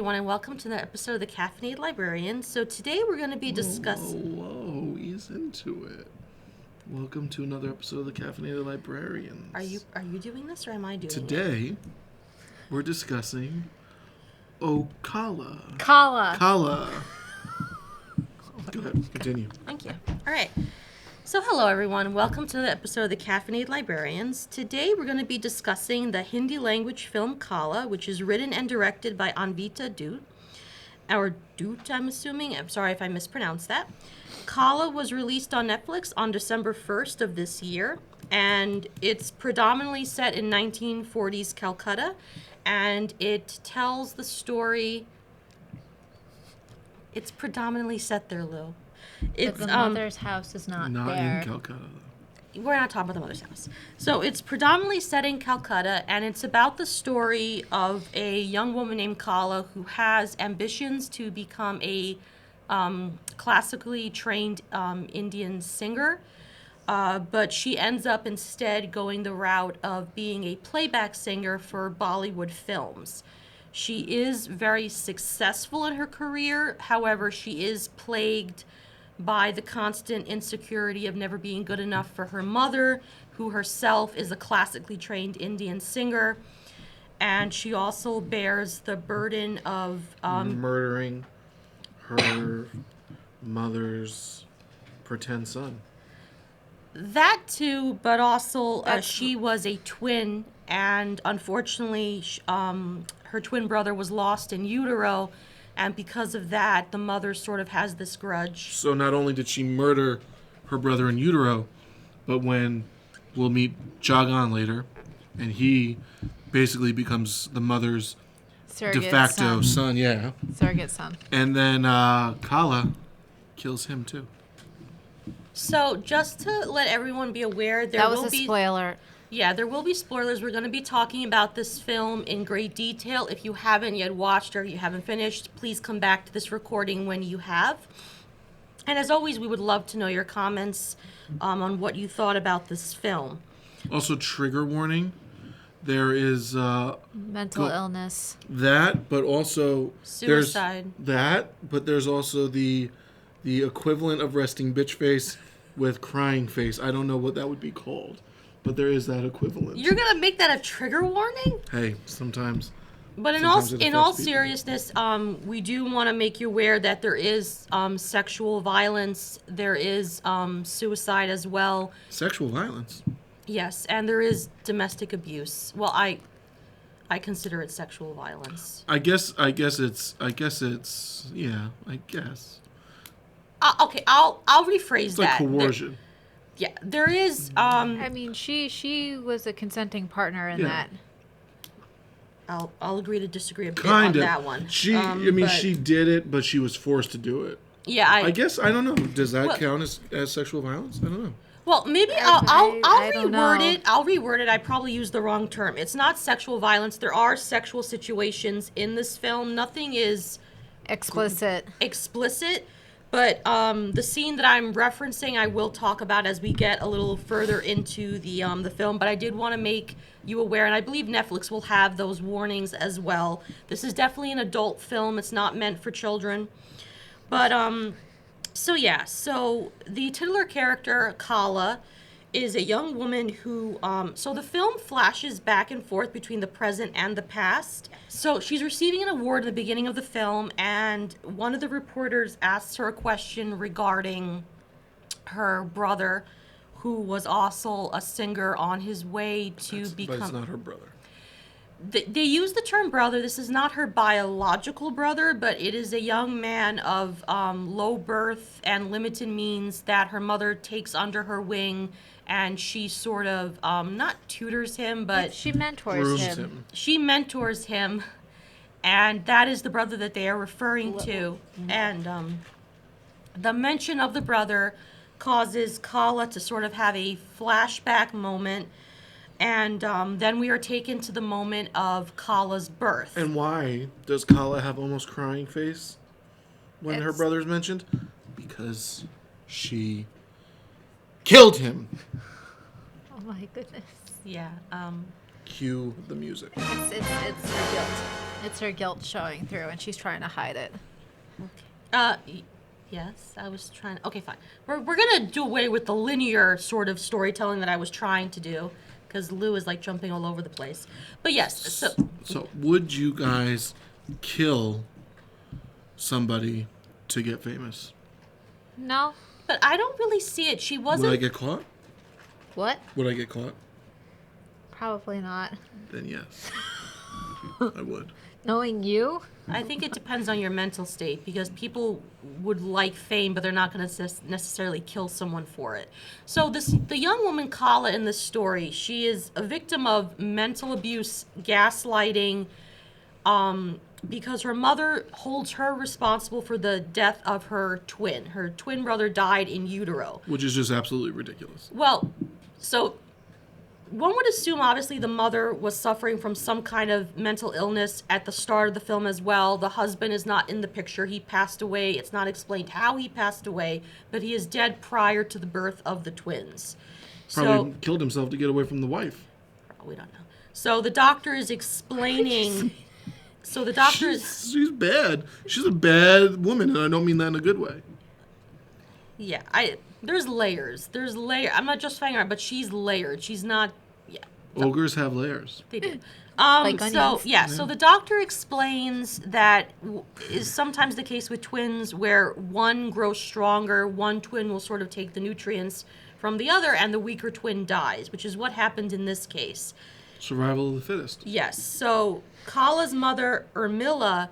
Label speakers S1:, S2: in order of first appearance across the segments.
S1: everyone, and welcome to the episode of the Caffeinated Librarians. So today we're going to be discussing...
S2: Whoa, ease into it. Welcome to another episode of the Caffeinated Librarians.
S1: Are you doing this, or am I doing it?
S2: Today, we're discussing... Qala.
S3: Qala.
S2: Go ahead, continue.
S1: Thank you. All right. So hello, everyone. Welcome to the episode of the Caffeinated Librarians. Today we're going to be discussing the Hindi language film Qala, which is written and directed by Anvita Dutt. Or Dutt, I'm assuming. I'm sorry if I mispronounced that. Qala was released on Netflix on December 1st of this year, and it's predominantly set in 1940s Calcutta, and it tells the story... It's predominantly set there, Lou.
S3: But the mother's house is not there.
S2: Not in Calcutta, though.
S1: We're not talking about the mother's house. So it's predominantly set in Calcutta, and it's about the story of a young woman named Qala who has ambitions to become a classically trained Indian singer, but she ends up instead going the route of being a playback singer for Bollywood films. She is very successful in her career. However, she is plagued by the constant insecurity of never being good enough for her mother, who herself is a classically trained Indian singer. And she also bears the burden of...
S2: murdering her mother's pretend son.
S1: That too, but also she was a twin, and unfortunately her twin brother was lost in utero, and because of that, the mother sort of has this grudge.
S2: So not only did she murder her brother in utero, but when we'll meet Jagan later, and he basically becomes the mother's
S3: Surrogate
S2: de facto son. Yeah.
S3: Surrogate son.
S2: And then Qala kills him too.
S1: So just to let everyone be aware, there
S3: That was
S1: will
S3: a
S1: be...
S3: spoiler.
S1: Yeah, there will be spoilers. We're going to be talking about this film in great detail. If you haven't yet watched or you haven't finished, please come back to this recording when you have. And as always, we would love to know your comments on what you thought about this film.
S2: Also, trigger warning. There is
S3: Mental illness.
S2: that, but also
S1: Suicide.
S2: There's that, but there's also the equivalent of resting bitch face with crying face. I don't know what that would be called. But there is that equivalent.
S1: You're going to make that a trigger warning?
S2: Hey, sometimes.
S1: But in all seriousness, we do want to make you aware that there is sexual violence. There is suicide as well.
S2: Sexual violence?
S1: Yes, and there is domestic abuse. Well, I consider it sexual violence.
S2: I guess it's yeah, I guess.
S1: Okay, I'll rephrase
S2: It's like
S1: that.
S2: coercion.
S1: Yeah, there is.
S3: I mean, she was a consenting partner in that.
S1: I'll agree to disagree a bit
S2: Kind
S1: on
S2: of.
S1: that one.
S2: She did it, but she was forced to do it.
S1: Yeah,
S2: I guess I don't know. Does that count as sexual violence? I don't know.
S1: Well, maybe I'll reword it. I'll reword it. I probably used the wrong term. It's not sexual violence. There are sexual situations in this film. Nothing is
S3: explicit.
S1: But the scene that I'm referencing, I will talk about as we get a little further into the film. But I did want to make you aware, and I believe Netflix will have those warnings as well. This is definitely an adult film. It's not meant for children. But so the titular character Qala is a young woman who, so the film flashes back and forth between the present and the past. So she's receiving an award at the beginning of the film, and one of the reporters asks her a question regarding her brother, who was also a singer on his way to become...
S2: But it's not her brother.
S1: They use the term brother. This is not her biological brother, but it is a young man of low birth and limited means that her mother takes under her wing, and she sort of not tutors him, but
S3: she mentors him.
S1: She mentors him, and that is the brother that they are referring to. And the mention of the brother causes Qala to sort of have a flashback moment. And then we are taken to the moment of Qala's birth.
S2: And why does Qala have almost crying face when her brother's mentioned? Because she killed him.
S3: Oh my goodness.
S1: Yeah.
S2: Cue the music.
S3: It's her guilt. It's her guilt showing through, and she's trying to hide it.
S1: Yes, I was trying. Okay, fine. We're gonna do away with the linear sort of storytelling that I was trying to do, because Lou is like jumping all over the place. But yes,
S2: So, would you guys kill somebody to get famous?
S3: No.
S1: but I don't really see it. She
S2: Would
S1: wasn't.
S2: I get caught?
S3: What?
S2: Would I get caught?
S3: Probably not.
S2: Then yes. I would.
S3: Knowing you?
S1: I think it depends on your mental state, because people would like fame, but they're not going to necessarily kill someone for it. So the young woman Qala in this story, she is a victim of mental abuse, gaslighting, because her mother holds her responsible for the death of her twin. Her twin brother died in utero.
S2: Which is just absolutely ridiculous.
S1: Well, so one would assume, obviously, the mother was suffering from some kind of mental illness at the start of the film as well. The husband is not in the picture. He passed away. It's not explained how he passed away, but he is dead prior to the birth of the twins.
S2: Probably killed himself to get away from the wife.
S1: We don't know. So the doctor is explaining. So the doctor is.
S2: She's bad. She's a bad woman, and I don't mean that in a good way.
S1: Yeah, there's layers. I'm not justifying her, but she's layered. She's not. Yeah.
S2: Ogres have layers.
S1: They do.
S3: Like
S1: So
S3: onions.
S1: yeah, so the doctor explains that is sometimes the case with twins, where one grows stronger, one twin will sort of take the nutrients from the other, and the weaker twin dies, which is what happened in this case.
S2: Survival of the fittest.
S1: Yes. So Qala's mother, Urmila,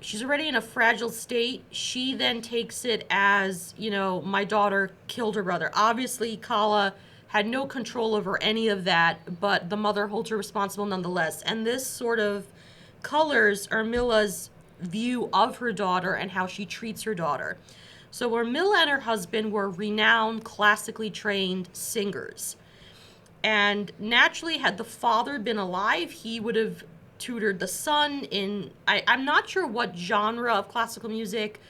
S1: she's already in a fragile state. She then takes it as, my daughter killed her brother. Obviously, Qala had no control over any of that, but the mother holds her responsible nonetheless. And this sort of colors Urmila's view of her daughter and how she treats her daughter. So Urmila and her husband were renowned, classically trained singers. And naturally, had the father been alive, he would have tutored the son in, I'm not sure what genre of classical music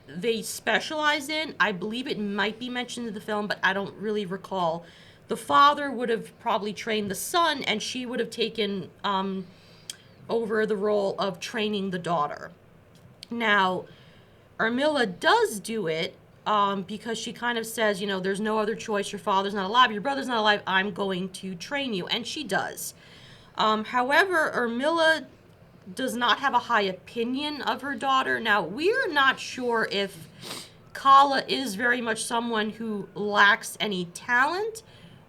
S1: they specialize in. I believe it might be mentioned in the film, but I don't really recall. The father would have probably trained the son, and she would have taken over the role of training the daughter. Now, Urmila does do it because she kind of says, there's no other choice. Your father's not alive. Your brother's not alive. I'm going to train you. And she does. However, Urmila does not have a high opinion of her daughter. Now, we're not sure if Qala is very much someone who lacks any talent,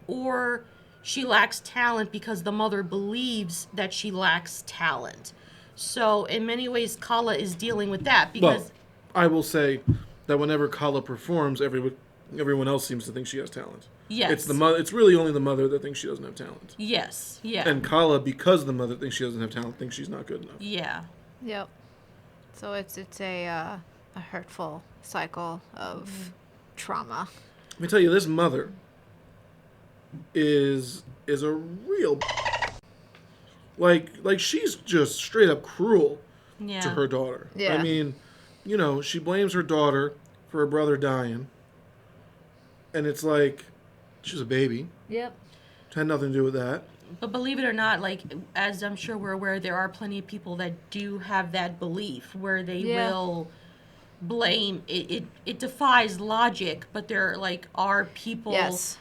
S1: or she lacks talent because the mother believes that she lacks talent. So, in many ways, Qala is dealing with that because...
S2: Well, I will say that whenever Qala performs, everyone else seems to think she has talent.
S1: Yes.
S2: It's really only the mother that thinks she doesn't have talent.
S1: Yes, yeah.
S2: And Qala, because the mother thinks she doesn't have talent, thinks she's not good enough.
S1: Yeah.
S3: Yep. So it's a hurtful cycle of trauma.
S2: Let me tell you, this mother is a real like she's just straight up cruel to her daughter.
S3: Yeah.
S2: I mean, she blames her daughter for her brother dying, and it's like she's a baby.
S3: Yep.
S2: Had nothing to do with that.
S1: But believe it or not, like, as I'm sure we're aware, there are plenty of people that do have that belief where they will blame. It defies logic, but there, are people,
S3: Yes.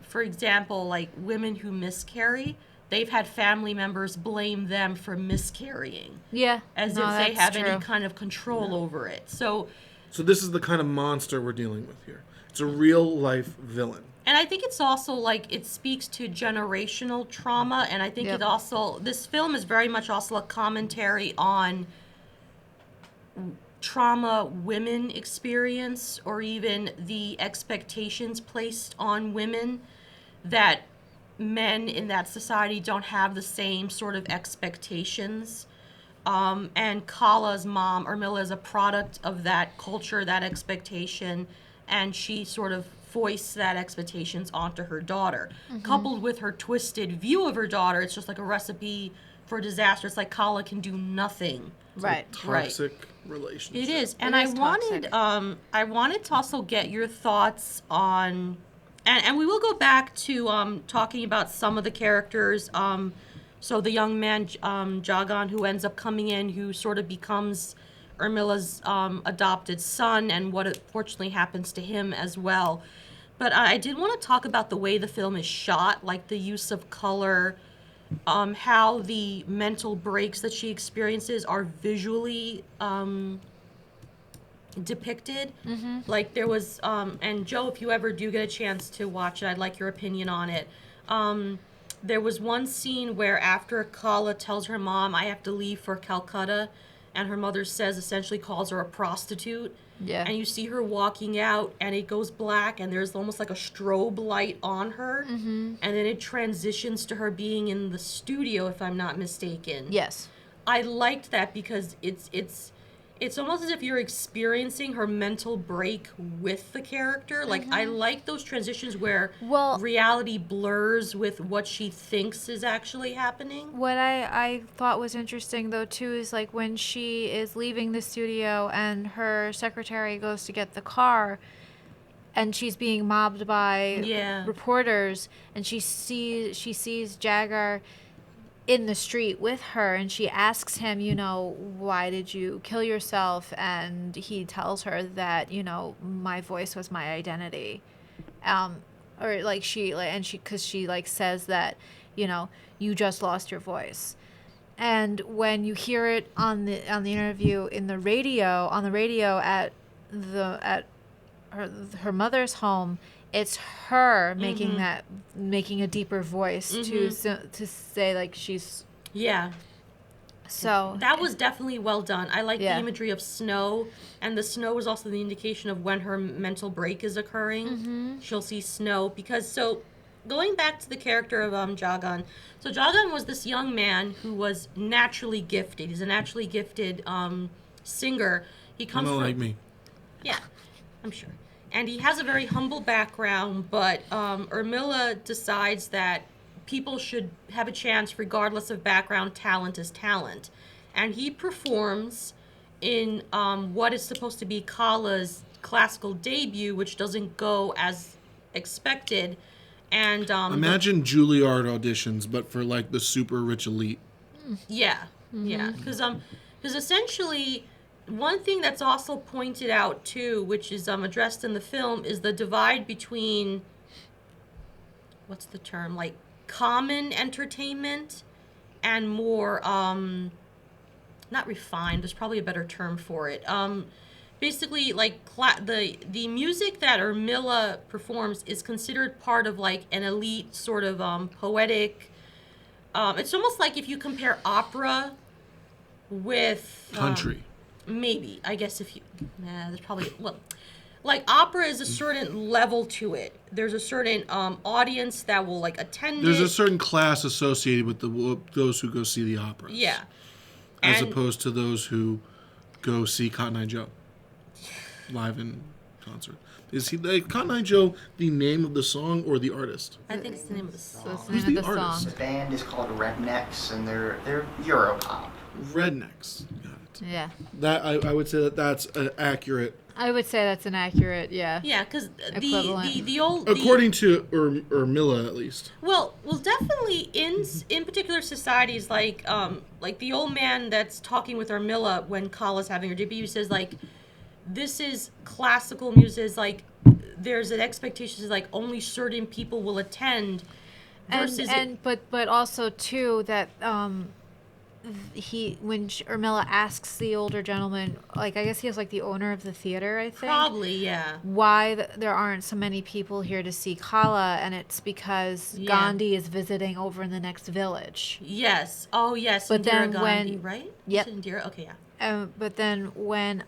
S1: For example, women who miscarry, they've had family members blame them for miscarrying.
S3: Yeah.
S1: As if they have any kind of control over it. So
S2: this is the kind of monster we're dealing with here. It's a real life villain.
S1: And I think it's also, it speaks to generational trauma, and I think it also, this film is very much also a commentary on trauma women experience, or even the expectations placed on women, that men in that society don't have the same sort of expectations. And Qala's mom, Urmila, is a product of that culture, that expectation, and she sort of voice that expectations onto her daughter. Coupled with her twisted view of her daughter, it's just like a recipe for disaster. It's like Qala can do nothing.
S3: Right.
S2: Toxic relationship.
S1: It is. And
S3: It
S1: I
S3: is
S1: wanted I wanted to also get your thoughts on, and we will go back to talking about some of the characters. So the young man, Jagan, who ends up coming in, who sort of becomes Urmila's adopted son, and what unfortunately happens to him as well. But I did want to talk about the way the film is shot, like the use of color, how the mental breaks that she experiences are visually depicted. Like there was, and Joe, if you ever do get a chance to watch it, I'd like your opinion on it. There was one scene where after Qala tells her mom, I have to leave for Calcutta, and her mother says, essentially calls her a prostitute.
S3: Yeah.
S1: And you see her walking out, and it goes black, and there's almost like a strobe light on her. And then it transitions to her being in the studio, if I'm not mistaken.
S3: Yes.
S1: I liked that because it's almost as if you're experiencing her mental break with the character. Like, I like those transitions where reality blurs with what she thinks is actually happening.
S3: What I thought was interesting, though, too, is like when she is leaving the studio and her secretary goes to get the car and she's being mobbed by reporters, and she sees Jagger in the street with her, and she asks him, you know, why did you kill yourself? And he tells her that, you know, my voice was my identity. Or like because she like says that, you know, you just lost your voice. And when you hear it on the interview on the radio at her mother's home, it's her making a deeper voice to say like she's so
S1: that was definitely well done. I like the imagery of snow, and the snow was also the indication of when her mental break is occurring. She'll see snow going back to the character of Jagan. So Jagan was this young man who was naturally gifted. He's a naturally gifted singer. He comes from
S2: like me.
S1: Yeah, I'm sure. And he has a very humble background, but Urmila decides that people should have a chance regardless of background. Talent is talent. And he performs in what is supposed to be Qala's classical debut, which doesn't go as expected. And
S2: imagine Juilliard auditions, but for like the super rich elite.
S1: Yeah, because essentially, one thing that's also pointed out too, which is addressed in the film, is the divide between, what's the term, like common entertainment and more not refined. There's probably a better term for it. Basically, like the music that Urmila performs is considered part of like an elite sort of poetic. It's almost like if you compare opera with
S2: Country.
S1: Maybe, I guess there's probably, like opera is a certain level to it. There's a certain audience that will like attend
S2: There's
S1: it.
S2: a certain class associated with those who go see the opera.
S1: Yeah.
S2: As opposed to those who go see Cotton Eye Joe live in concert. Is Cotton Eye Joe the name of the song or the artist?
S1: I think it's the name of the song.
S3: Who's the artist?
S4: The band is called Rednecks, and they're Europop.
S2: Rednecks. Got it.
S3: Yeah.
S2: That I would say that's an accurate.
S3: I would say that's an accurate, yeah.
S1: Yeah, because
S3: Equivalent.
S1: the old
S2: According to Urmila, at least.
S1: Well, definitely in particular societies, like the old man that's talking with Urmila when Qala's having her debut says like, this is classical music. Is like there's an expectation is like only certain people will attend.
S3: But also too that Urmila asks the older gentleman, like I guess he was like the owner of the theater, I think.
S1: Probably, yeah.
S3: Why there aren't so many people here to see Qala, and it's because Gandhi is visiting over in the next village.
S1: Yes. Oh, yes.
S3: But
S1: Indira
S3: then
S1: Gandhi, right?
S3: Yep.
S1: Is it Indira? Okay, yeah.
S3: But then when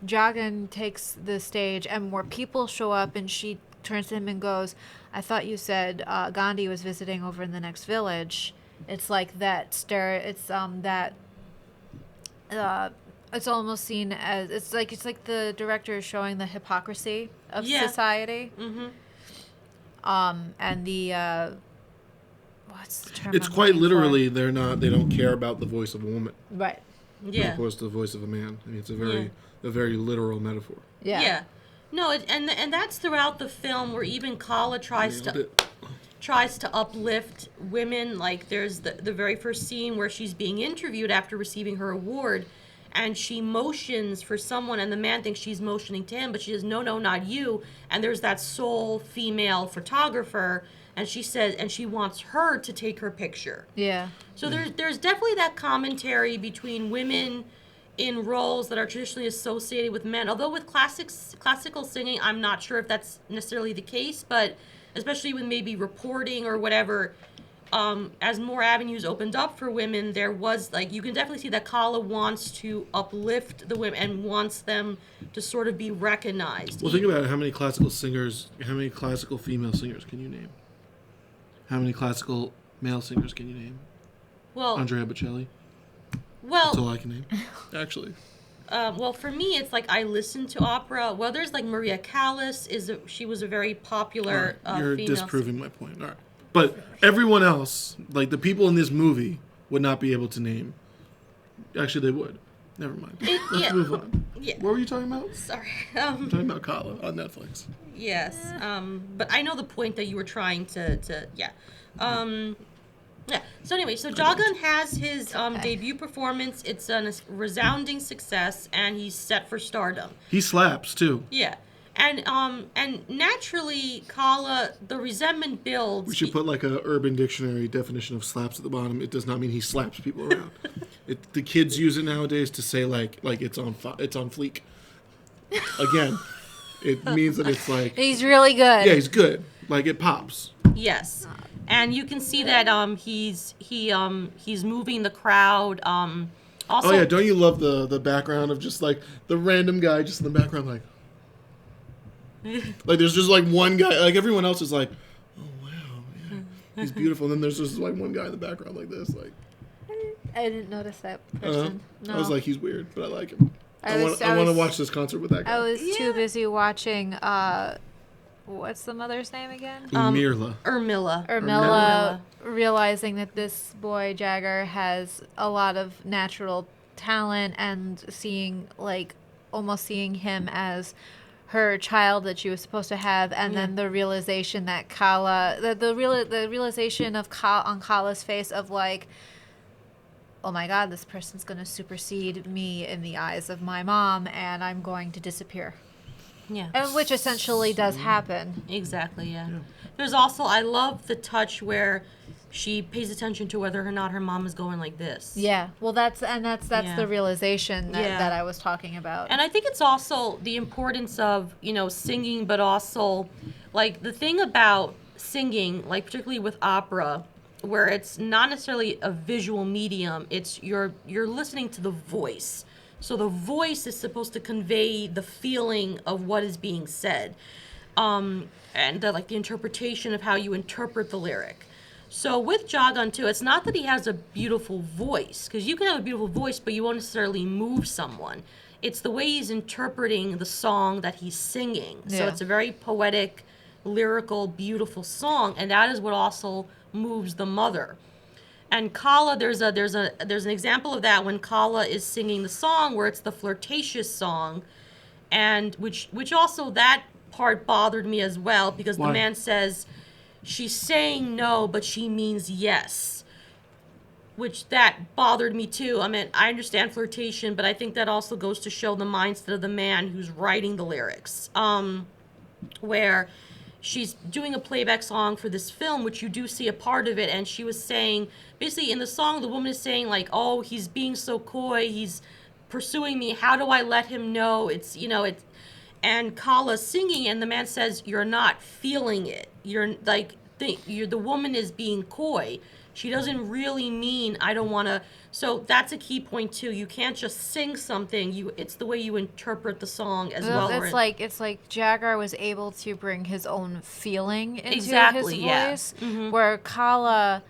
S3: Jagan takes the stage and more people show up, and she turns to him and goes, I thought you said Gandhi was visiting over in the next village. It's like that it's almost seen as it's like the director is showing the hypocrisy of society. Mm-hmm. And the what's the term?
S2: It's quite literally they don't care about the voice of a woman.
S3: Right.
S1: Yeah.
S2: As opposed to the voice of a man. I mean, it's a very literal metaphor.
S1: Yeah. No, and that's throughout the film where even Qala tries to uplift women. Like there's the very first scene where she's being interviewed after receiving her award, and she motions for someone, and the man thinks she's motioning to him, but she says, no, not you. And there's that sole female photographer, and she says, and she wants her to take her picture.
S3: Yeah.
S1: So there's definitely that commentary between women in roles that are traditionally associated with men. Although with classical singing, I'm not sure if that's necessarily the case, but especially with maybe reporting or whatever, as more avenues opened up for women, there was, like, you can definitely see that Qala wants to uplift the women and wants them to sort of be recognized.
S2: Well, think about it. How many classical female singers can you name? How many classical male singers can you name?
S1: Well,
S2: Andrea Bocelli.
S1: Well,
S2: that's all I can name, actually.
S1: Well, for me, it's like I listen to opera. Well, there's like Maria Callas. She was a very popular
S2: You're
S1: female.
S2: disproving my point. All right. But everyone else, like the people in this movie, would not be able to name. Actually, they would. Never mind. Let's move on.
S1: Yeah.
S2: What were you talking about?
S1: Sorry.
S2: I'm talking about Qala on Netflix.
S1: Yes. But I know the point that you were trying to yeah. Yeah. So anyway, so Jagan has his debut performance. It's a resounding success, and he's set for stardom.
S2: He slaps too.
S1: Yeah. And naturally, Qala, the resentment builds.
S2: We should put like a Urban Dictionary definition of slaps at the bottom. It does not mean he slaps people around. The kids use it nowadays to say like it's on fleek. Again, it means that it's like
S3: he's really good.
S2: Yeah, he's good. Like it pops.
S1: Yes, and you can see that he's moving the crowd. Also,
S2: oh yeah, don't you love the background of just like the random guy just in the background like. Like there's just like one guy, like everyone else is like, oh wow, yeah, he's beautiful. And then there's just like one guy in the background like this, like.
S3: I didn't notice that person. No.
S2: I was like, he's weird, but I like him. I want to watch this concert with that guy.
S3: I was too busy watching. What's the mother's name again?
S1: Urmila.
S3: Realizing that this boy Jagger has a lot of natural talent, and almost seeing him as her child that she was supposed to have, and then the realization that Qala, the realization of on Qala's face of like, oh my God, this person's going to supersede me in the eyes of my mom, and I'm going to disappear.
S1: Yeah.
S3: And which essentially does happen.
S1: Exactly, yeah. There's also, I love the touch where she pays attention to whether or not her mom is going like this.
S3: Yeah. Well, that's the realization that I was talking about.
S1: And I think it's also the importance of, singing, but also, like, the thing about singing, like, particularly with opera, where it's not necessarily a visual medium, it's you're listening to the voice. So the voice is supposed to convey the feeling of what is being said, and the interpretation of how you interpret the lyric. So with Jagan too, it's not that he has a beautiful voice, because you can have a beautiful voice, but you won't necessarily move someone. It's the way he's interpreting the song that he's singing. So it's a very poetic, lyrical, beautiful song, and that is what also moves the mother. And Qala, there's an example of that when Qala is singing the song where it's the flirtatious song, and which also that part bothered me as well, because the man says she's saying no but she means yes, which that bothered me too. I mean, I understand flirtation, but I think that also goes to show the mindset of the man who's writing the lyrics, where she's doing a playback song for this film, which you do see a part of it, and she was saying, basically in the song, the woman is saying like, oh, he's being so coy, he's pursuing me, how do I let him know? It's, and Qala's singing, and the man says, you're not feeling it. You're like, the woman is being coy. She doesn't really mean, I don't want to. So that's a key point too. You can't just sing something. It's the way you interpret the song as well.
S3: It's like Jagger was able to bring his own feeling into his voice, where Qala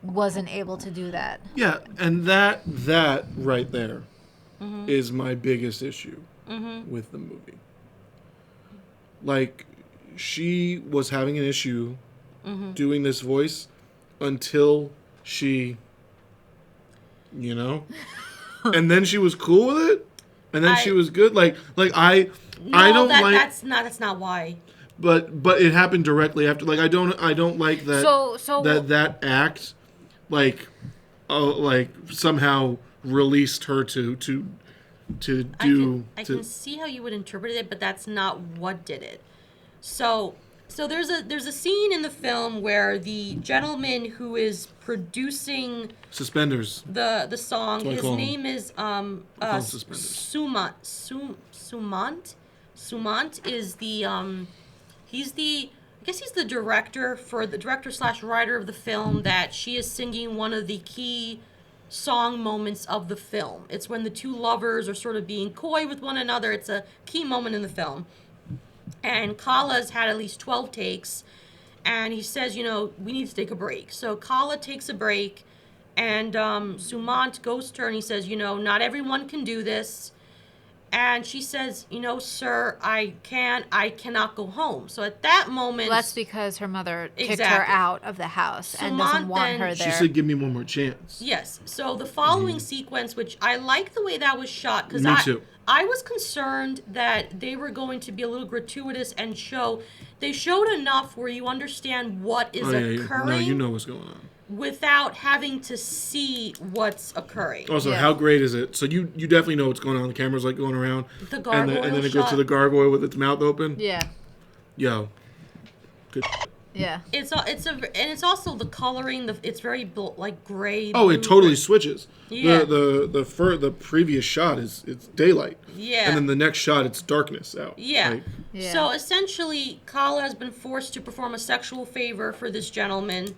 S3: wasn't able to do that.
S2: Yeah, and that right there is my biggest issue with the movie. Like, she was having an issue doing this voice until she, and then she was cool with it, and then she was good. I don't like.
S1: That's not why.
S2: but it happened directly after. Like I don't like that.
S3: So
S2: that act, like somehow released her to do.
S1: I can see how you would interpret it, but that's not what did it. So there's a scene in the film where the gentleman who is producing
S2: Suspenders.
S1: the song, his name is
S2: Suspenders.
S1: Sumant is the he's the I guess he's the director/writer of the film that she is singing one of the key song moments of the film. It's when the two lovers are sort of being coy with one another. It's a key moment in the film. And Qala's had at least 12 takes, and he says, we need to take a break. So Qala takes a break, and Sumant goes to her and he says, not everyone can do this. And she says, sir, I cannot go home. So at that moment...
S3: Well, that's because her mother kicked her out of the house and doesn't want her there.
S2: She said, give me one more chance.
S1: Yes. So the following sequence, which I like the way that was shot, because I was concerned that they were going to be a little gratuitous and they showed enough where you understand what is occurring.
S2: No, you know what's going on.
S1: Without having to see what's occurring.
S2: Also, how great is it? So you definitely know what's going on. The camera's like going around.
S1: The gargoyle
S2: and then it goes to the gargoyle with its mouth open.
S3: Yeah.
S2: Yo. Good.
S3: Yeah.
S1: It's also the coloring. It's very like gray.
S2: Oh, it totally switches.
S1: Yeah.
S2: The previous shot it's daylight.
S1: Yeah.
S2: And then the next shot it's darkness out.
S1: Yeah. So essentially, Qala has been forced to perform a sexual favor for this gentleman.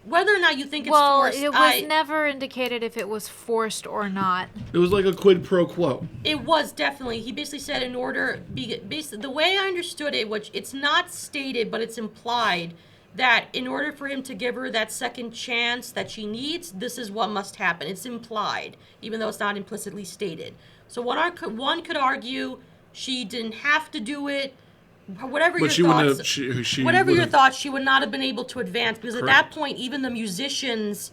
S1: Whether or not you think it's forced...
S3: Well, it was never indicated if it was forced or not.
S2: It was like a quid pro quo.
S1: It was, definitely. He basically said the way I understood it, which it's not stated, but it's implied, that in order for him to give her that second chance that she needs, this is what must happen. It's implied, even though it's not implicitly stated. So one could argue she didn't have to do it. Whatever your thoughts, she would not have been able to advance because at that point, even the musicians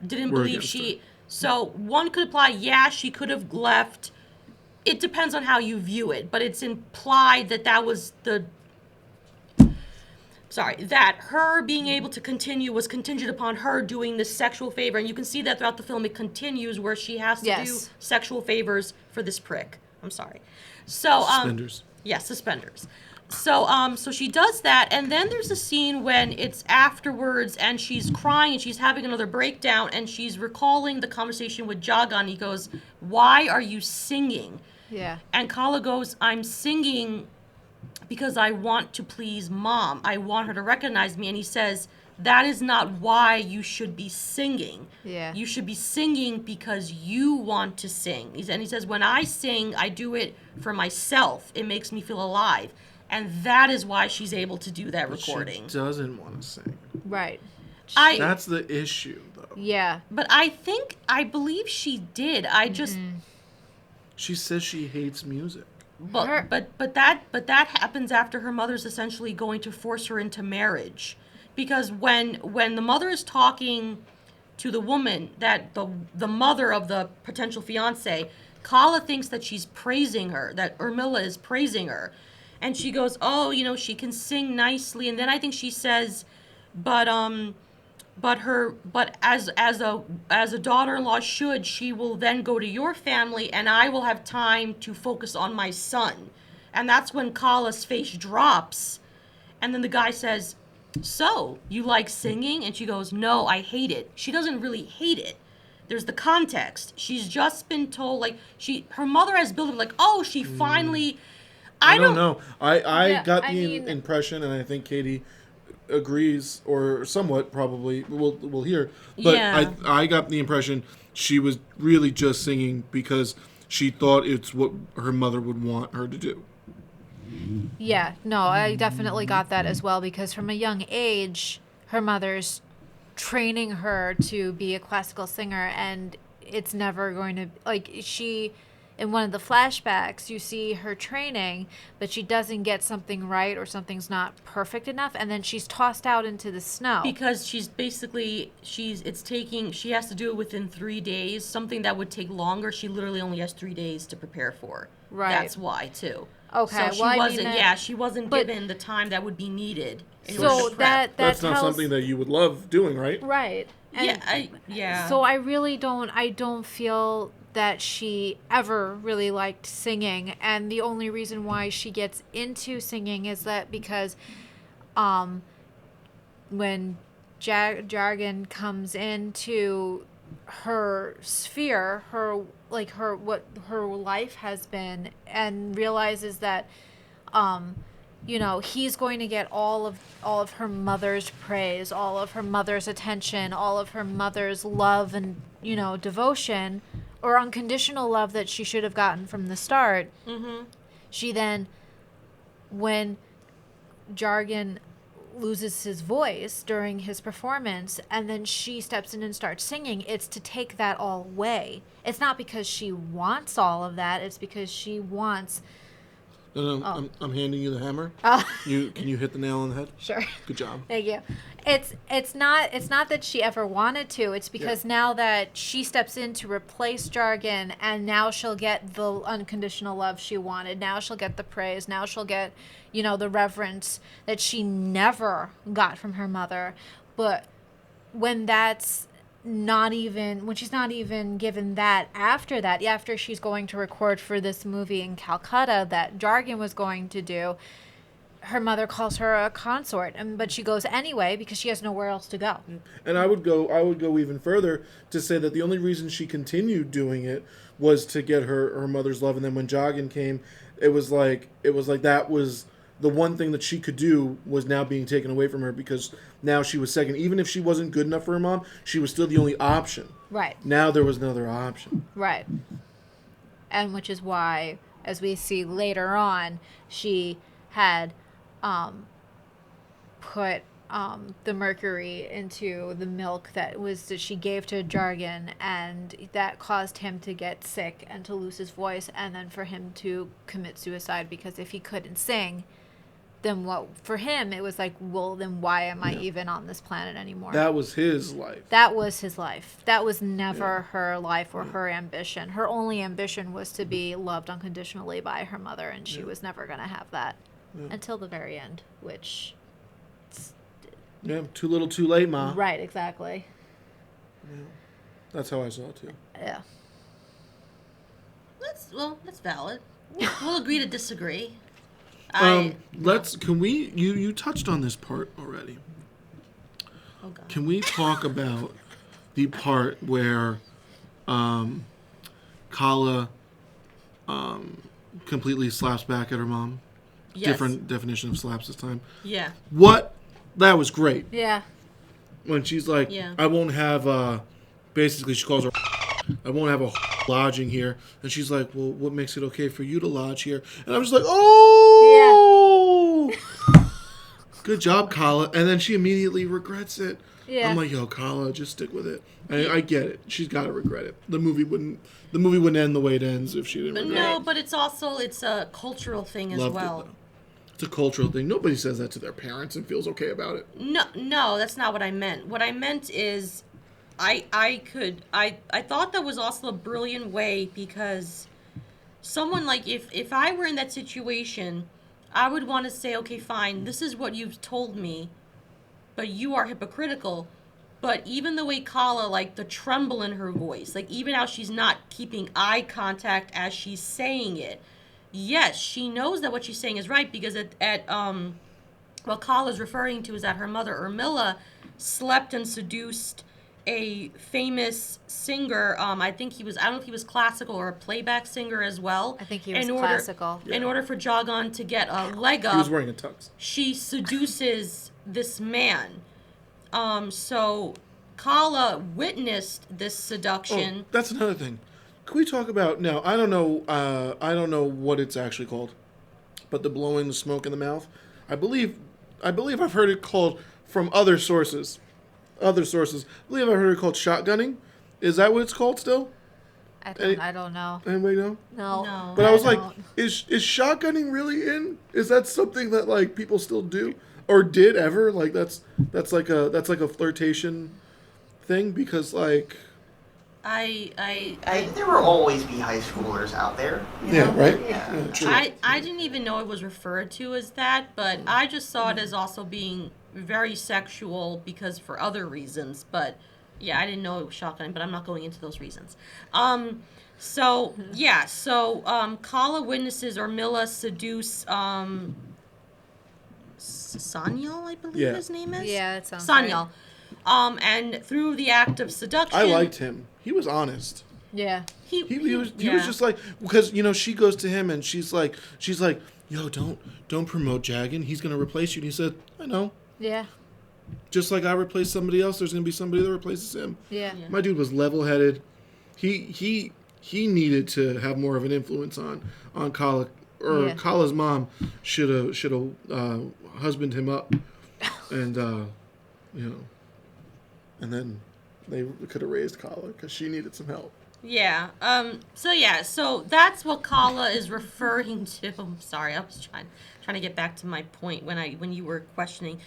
S1: didn't believe she. So one could apply, she could have left. It depends on how you view it, but it's implied that was that her being able to continue was contingent upon her doing this sexual favor, and you can see that throughout the film. It continues where she has to do sexual favors for this prick. I'm sorry. So
S2: suspenders.
S1: Yes, suspenders. So she does that, and then there's a scene when it's afterwards, and she's crying, and she's having another breakdown, and she's recalling the conversation with Jagan. He goes, "Why are you singing?"
S3: Yeah.
S1: And Qala goes, "I'm singing because I want to please Mom. I want her to recognize me." And he says, "That is not why you should be singing.
S3: Yeah.
S1: You should be singing because you want to sing." And he says, "When I sing, I do it for myself. It makes me feel alive." And that is why she's able to do that recording.
S2: She doesn't want to sing.
S3: Right.
S2: That's the issue, though.
S3: Yeah.
S1: But I believe she did. I just...
S2: She says she hates music.
S1: But that happens after her mother's essentially going to force her into marriage. Because when the mother is talking to the woman, that the mother of the potential fiance, Qala thinks that she's praising her, that Urmila is praising her. And she goes, "Oh, she can sing nicely." And then I think she says, but as a daughter-in-law should, she will then go to your family and I will have time to focus on my son. And that's when Qala's face drops. And then the guy says, "So, you like singing?" And she goes, "No, I hate it." She doesn't really hate it. There's the context. She's just been told, her mother has built up, she finally...
S2: I don't know. I got the impression, and I think Katie agrees, or somewhat probably. We'll hear. But I got the impression she was really just singing because she thought it's what her mother would want her to do.
S3: Yeah, no, I definitely got that as well because from a young age, her mother's training her to be a classical singer, and it's never going to in one of the flashbacks, you see her training, but she doesn't get something right or something's not perfect enough, and then she's tossed out into the snow.
S1: Because she has to do it within 3 days, something that would take longer. She literally only has 3 days to prepare for.
S3: Right.
S1: That's why, too.
S3: Okay,
S1: So she
S3: well,
S1: wasn't.
S3: I mean,
S1: Yeah, she wasn't
S3: but-
S1: given the time that would be needed. In
S3: So
S1: order to prep.
S2: That's not something that you would love doing, right?
S3: right. And
S1: Yeah.
S3: So I really don't. I don't feel that she ever really liked singing, and the only reason why she gets into singing is that because, when jargon comes into her sphere, what her life has been, and realizes that, he's going to get all of her mother's praise, all of her mother's attention, all of her mother's love and, devotion, or unconditional love that she should have gotten from the start.
S1: Mm-hmm.
S3: She then, when jargon loses his voice during his performance, and then she steps in and starts singing, it's to take that all away. It's not because she wants all of that, it's because she wants...
S2: No, I'm handing you the hammer. Can you hit the nail on the head?
S3: Sure.
S2: Good job.
S3: Thank you. It's not that she ever wanted to. It's because now that she steps in to replace jargon, and now she'll get the unconditional love she wanted. Now she'll get the praise. Now she'll get, the reverence that she never got from her mother. But when she's not even given that, after she's going to record for this movie in Calcutta that jargon was going to do, her mother calls her a consort, but she goes anyway because she has nowhere else to go.
S2: And I would go even further to say that the only reason she continued doing it was to get her mother's love. And then when jargon came, it was like that was the one thing that she could do was now being taken away from her, because now she was second. Even if she wasn't good enough for her mom, she was still the only option.
S3: Right.
S2: Now there was another option.
S3: Right. And which is why, as we see later on, she had put the mercury into the milk that she gave to jargon, and that caused him to get sick and to lose his voice, and then for him to commit suicide, because if he couldn't sing, then for him it was like, well, then why am I even on this planet anymore?
S2: That was his life.
S3: That was his life. That was never her life or her ambition. Her only ambition was to be loved unconditionally by her mother, and she was never going to have that until the very end, which...
S2: Yeah, too little, too late, Ma.
S3: Right, exactly.
S2: Yeah. That's how I saw it, too.
S3: Yeah.
S1: That's valid. We'll agree to disagree.
S2: You touched on this part already.
S1: Oh, God.
S2: Can we talk about the part where Qala completely slaps back at her mom?
S1: Yes.
S2: Different definition of slaps this time.
S1: Yeah.
S2: That was great.
S3: Yeah.
S2: When she's like, I won't have, basically she calls her, I won't have a lodging here. And she's like, well, what makes it okay for you to lodge here? And I'm just like, oh! Yeah. Good job, Qala. And then she immediately regrets it. Yeah. I'm like, yo, Qala, just stick with it. I get it. She's got to regret it. The movie wouldn't end the way it ends if she didn't regret it.
S1: No, but it's a cultural thing as well.
S2: It's a cultural thing. Nobody says that to their parents and feels okay about it.
S1: No, that's not what I meant. What I meant is, I thought that was also a brilliant way, because someone like, if I were in that situation, I would want to say, okay, fine, this is what you've told me, but you are hypocritical. But even the way Qala, like the tremble in her voice, like even how she's not keeping eye contact as she's saying it. Yes, she knows that what she's saying is right, because what Qala's referring to is that her mother, Urmila, slept and seduced a famous singer. I don't know if he was classical or a playback singer as well.
S3: I think he was classical.
S1: In order for Jargon to get a leg up,
S2: he was wearing a tux.
S1: She seduces this man. So Qala witnessed this seduction.
S2: Oh, that's another thing. Can we talk about now? I don't know what it's actually called, but the blowing the smoke in the mouth. I believe I've heard it called from other sources. I believe I've heard it called shotgunning. Is that what it's called still?
S3: I don't know.
S2: Anybody know?
S3: No.
S2: But I was like, is shotgunning really in? Is that something that like people still do or did ever? Like that's like a flirtation thing, because like
S4: There will always be high schoolers out there.
S2: Yeah, right?
S4: Yeah.
S2: True.
S1: I didn't even know it was referred to as that, but I just saw it as also being very sexual because for other reasons. But yeah, I didn't know it was shotgun, but I'm not going into those reasons. So Qala witnesses Mila seduce Sanyal, I believe his name is.
S3: Yeah, it sounds
S1: Sanyal. And through the act of seduction,
S2: I liked him. He was honest.
S3: Yeah.
S2: He was just like, because she goes to him and she's like, yo, don't promote Jagan. He's gonna replace you. And he said, I know.
S3: Yeah.
S2: Just like I replace somebody else, there's gonna be somebody that replaces him.
S3: Yeah.
S2: My dude was level-headed. He needed to have more of an influence on Qala, or Kala's mom should have husbanded him up, and and then they could have raised Qala because she needed some help.
S1: Yeah. So that's what Qala is referring to. I'm sorry, I was trying to get back to my point when you were questioning.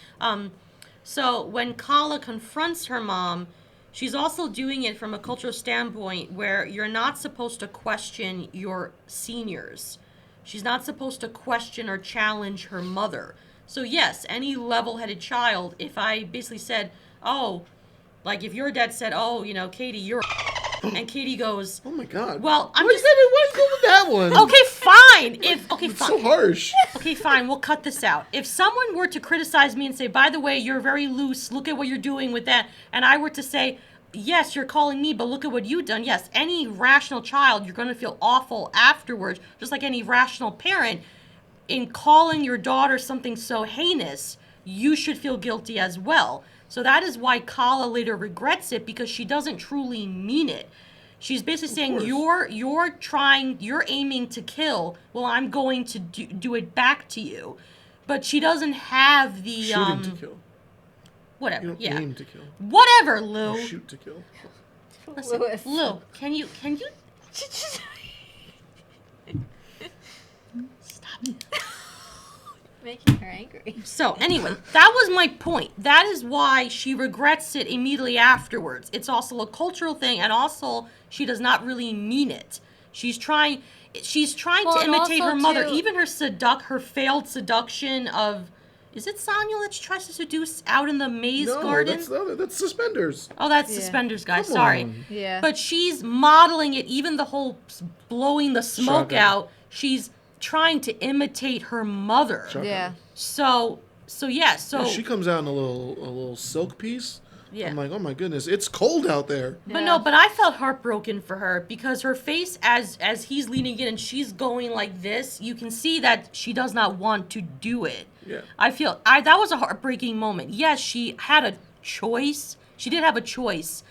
S1: So when Qala confronts her mom, she's also doing it from a cultural standpoint where you're not supposed to question your seniors. She's not supposed to question or challenge her mother. So yes, any level-headed child, if I basically said, oh, like if your dad said, oh, Katie, you're and Katie goes,
S2: oh my God.
S1: Well,
S2: why you go with that one?
S1: Okay, fine.
S2: It's so harsh.
S1: Okay, fine. We'll cut this out. If someone were to criticize me and say, by the way, you're very loose, look at what you're doing with that, and I were to say, yes, you're calling me, but look at what you've done. Yes, any rational child, you're going to feel awful afterwards, just like any rational parent. In calling your daughter something so heinous, you should feel guilty as well. So that is why Qala later regrets it, because she doesn't truly mean it. She's basically saying, you're aiming to kill. Well, I'm going to do it back to you. But she doesn't have the
S2: shooting to kill.
S1: Whatever.
S2: You don't aim to kill.
S1: Whatever, Lou.
S2: You shoot to kill.
S1: Listen, Lou, can you stop it.
S3: Making her angry.
S1: So anyway, that was my point. That is why she regrets it immediately afterwards. It's also a cultural thing, and also she does not really mean it. She's trying to imitate her mother. Even her failed seduction of, is it Sonya that she tries to seduce out in the maze garden?
S2: No, that's Suspenders.
S1: Oh, that's Suspenders, guys.
S2: Come
S1: Sorry.
S2: on.
S3: Yeah.
S1: But she's modeling it. Even the whole blowing the smoke out. She's trying to imitate her mother.
S2: Shotgun.
S1: Yeah. So
S2: she comes out in a little silk piece.
S1: Yeah.
S2: I'm like, oh my goodness, it's cold out there.
S1: But I felt heartbroken for her because her face, as he's leaning in and she's going like this, you can see that she does not want to do it.
S2: Yeah.
S1: That was a heartbreaking moment. Yes, she had a choice. She did have a choice.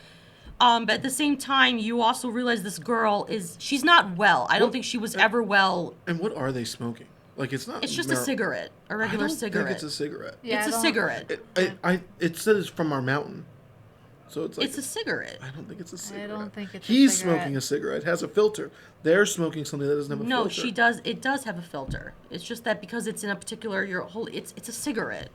S1: But at the same time, you also realize this girl she's not well. I don't think she was ever well.
S2: And what are they smoking? Like, it's not.
S1: It's just a cigarette, a regular cigarette.
S2: I think it's a cigarette.
S1: Yeah, it's a cigarette.
S2: It says it's from our mountain, so it's like
S1: it's a cigarette.
S2: I don't think it's a cigarette.
S3: I don't think it's.
S2: He's smoking a cigarette. It has a filter. They're smoking something that doesn't have a filter.
S1: No, she does. It does have a filter. It's just that because it's in a particular it's a cigarette.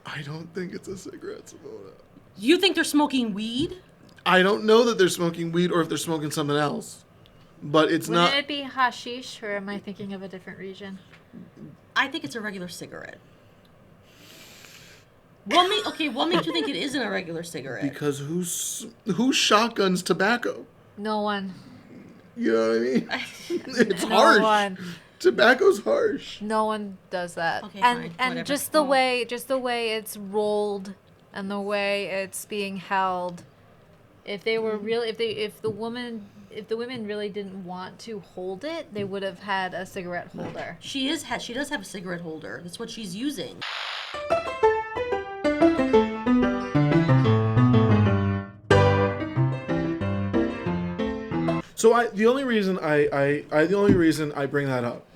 S2: I don't think it's a cigarette, Simona.
S1: You think they're smoking weed?
S2: I don't know that they're smoking weed or if they're smoking something else. But it's not.
S3: Wouldn't it be hashish, or am I thinking of a different region?
S1: I think it's a regular cigarette. What makes you think it isn't a regular cigarette?
S2: Because who shotguns tobacco?
S3: No one.
S2: You know what I mean? It's
S3: No
S2: harsh.
S3: one.
S2: Tobacco's harsh.
S3: No one does that.
S1: Okay,
S3: and
S1: fine, whatever.
S3: just the way it's rolled and the way it's being held. If they were really, if the women really didn't want to hold it, they would have had a cigarette holder.
S1: She does have a cigarette holder. That's what she's using.
S2: So the only reason I bring that up,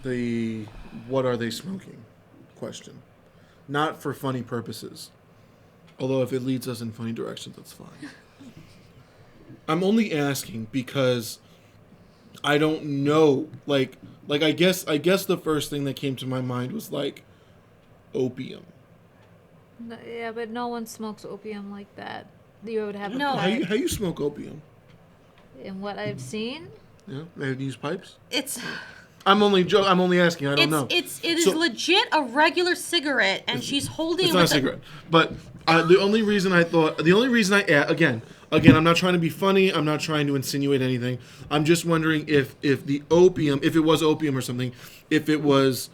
S2: the what are they smoking question, not for funny purposes. Although if it leads us in funny directions, that's fine. I'm only asking because I don't know. Like I guess the first thing that came to my mind was like opium.
S3: No, yeah, but no one smokes opium like that. You would have
S1: No.
S3: a
S2: How
S3: pipe.
S2: you smoke opium?
S3: In what I've seen,
S2: Yeah, they use pipes.
S1: It's
S2: I'm only asking. I don't know.
S1: it is legit a regular cigarette, and she's holding
S2: It's
S1: it
S2: not a
S1: with
S2: cigarette. But the only reason again, I'm not trying to be funny. I'm not trying to insinuate anything. I'm just wondering if the opium, if it was opium or something, if it was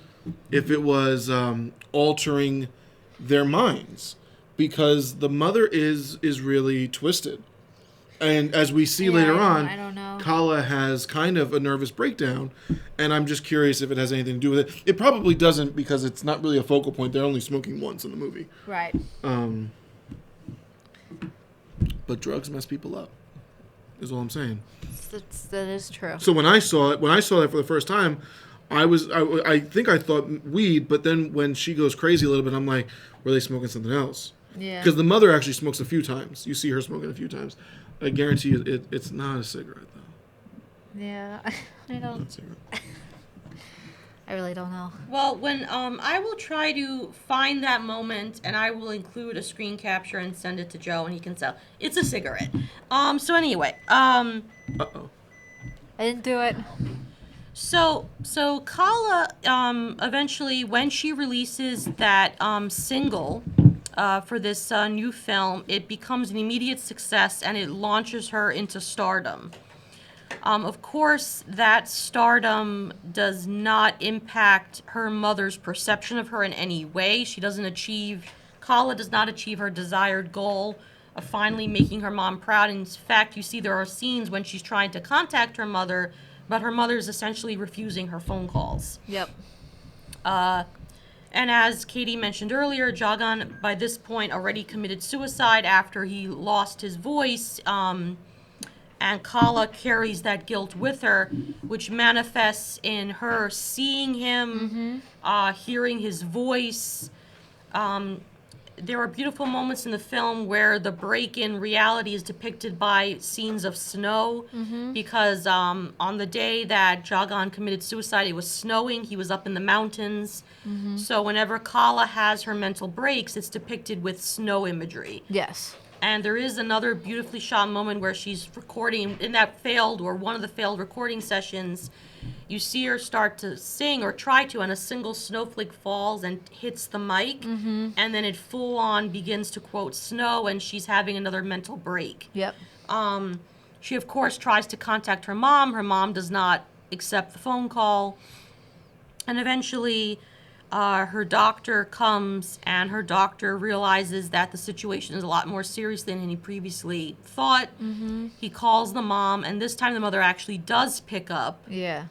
S2: altering their minds, because the mother is really twisted. And as we see later on,
S3: I don't know.
S2: Qala has kind of a nervous breakdown, and I'm just curious if it has anything to do with it. It probably doesn't, because it's not really a focal point. They're only smoking once in the movie.
S3: Right.
S2: But drugs mess people up, is all I'm saying.
S3: That is true.
S2: So when I saw it for the first time, I think I thought weed, but then when she goes crazy a little bit, I'm like, were they smoking something else?
S3: Yeah.
S2: Because the mother actually smokes a few times. You see her smoking a few times. I guarantee you it's not a cigarette, though.
S3: Yeah, I
S2: Not
S3: don't.
S2: a cigarette.
S3: I really don't know.
S1: Well, when I will try to find that moment, and I will include a screen capture and send it to Joe, and he can tell it's a cigarette. So anyway,
S2: Uh-oh.
S3: I didn't do it.
S1: So Qala eventually, when she releases that single for this new film, it becomes an immediate success, and it launches her into stardom. Of course, that stardom does not impact her mother's perception of her in any way. Qala does not achieve her desired goal of finally making her mom proud. In fact, you see there are scenes when she's trying to contact her mother, but her mother is essentially refusing her phone calls.
S3: Yep.
S1: And as Katie mentioned earlier, Jagan, by this point, already committed suicide after he lost his voice. And Qala carries that guilt with her, which manifests in her seeing him, hearing his voice. There are beautiful moments in the film where the break in reality is depicted by scenes of snow, because on the day that Jagan committed suicide, it was snowing. He was up in the mountains. So whenever Qala has her mental breaks, it's depicted with snow imagery.
S3: Yes.
S1: And there is another beautifully shot moment where she's recording in that one of the failed recording sessions. You see her start to sing or try to, and a single snowflake falls and hits the mic, and then it full on begins to quote snow, and she's having another mental break.
S3: Yep.
S1: She of course tries to contact her mom. Her mom does not accept the phone call, and eventually her doctor comes, and her doctor realizes that the situation is a lot more serious than he previously thought. He calls the mom, and this time the mother actually does pick up.
S3: Yeah.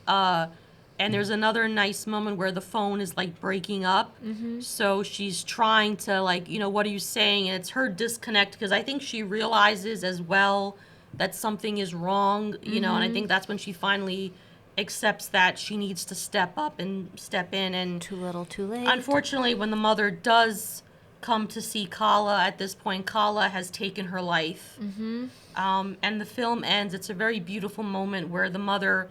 S1: And there's another nice moment where the phone is like breaking up. So she's trying to what are you saying? And it's her disconnect, because I think she realizes as well that something is wrong, and I think that's when she finally accepts that she needs to step up and step in. And
S3: Too little, too late.
S1: unfortunately, when the mother does come to see Qala, at this point, Qala has taken her life. And the film ends. It's a very beautiful moment where the mother,